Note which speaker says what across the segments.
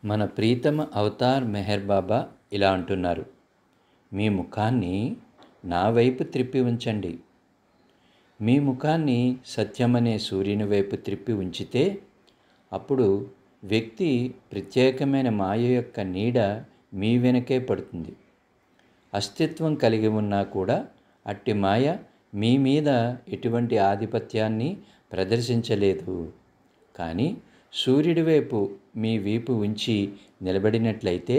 Speaker 1: మన ప్రీతమ అవతార్ మెహర్ బాబా ఇలా అంటున్నారు, మీ ముఖాన్ని నా వైపు త్రిప్పి ఉంచండి. మీ ముఖాన్ని సత్యమనే సూర్యుని వైపు త్రిప్పి ఉంచితే అప్పుడు వ్యక్తి ప్రత్యేకమైన మాయ యొక్క నీడ మీ వెనకే పడుతుంది. అస్తిత్వం కలిగి ఉన్నా కూడా అట్టి మాయ మీ మీద ఎటువంటి ఆధిపత్యాన్ని ప్రదర్శించలేదు. కానీ సూర్యుడి వైపు మీ వీపు ఉంచి నిలబడినట్లయితే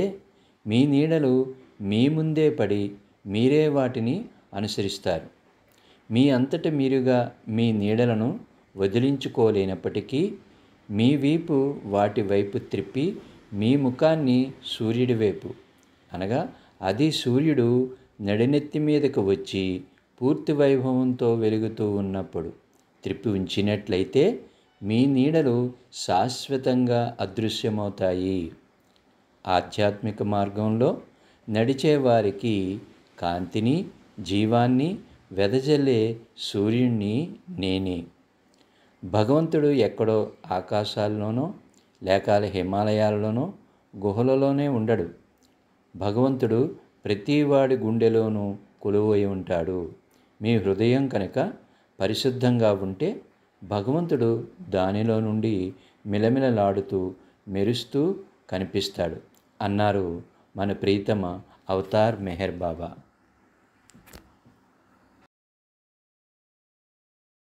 Speaker 1: మీ నీడలు మీ ముందే పడి మీరే వాటిని అనుసరిస్తారు. మీ అంతట మీరుగా మీ నీడలను వదిలించుకోలేనప్పటికీ మీ వీపు వాటి వైపు త్రిప్పి మీ ముఖాన్ని సూర్యుడి వైపు, అనగా అది సూర్యుడు నడినెత్తి మీదకు వచ్చి పూర్తి వైభవంతో వెలుగుతూ ఉన్నప్పుడు త్రిప్పి ఉంచినట్లయితే మీ నీడలు శాశ్వతంగా అదృశ్యమవుతాయి. ఆధ్యాత్మిక మార్గంలో నడిచేవారికి కాంతిని, జీవాన్ని వెదజల్లే సూర్యుణ్ణి నేనే. భగవంతుడు ఎక్కడో ఆకాశాల్లోనో లేక హిమాలయాల్లోనో గుహలలోనే ఉండడు. భగవంతుడు ప్రతివాడి గుండెలోనూ కొలువై ఉంటాడు. మీ హృదయం కనుక పరిశుద్ధంగా ఉంటే భగవంతుడు దానిలో నుండి మిలమిలలాడుతూ మెరుస్తూ కనిపిస్తాడు అన్నారు మన ప్రీతమ అవతార్ మెహర్ బాబా.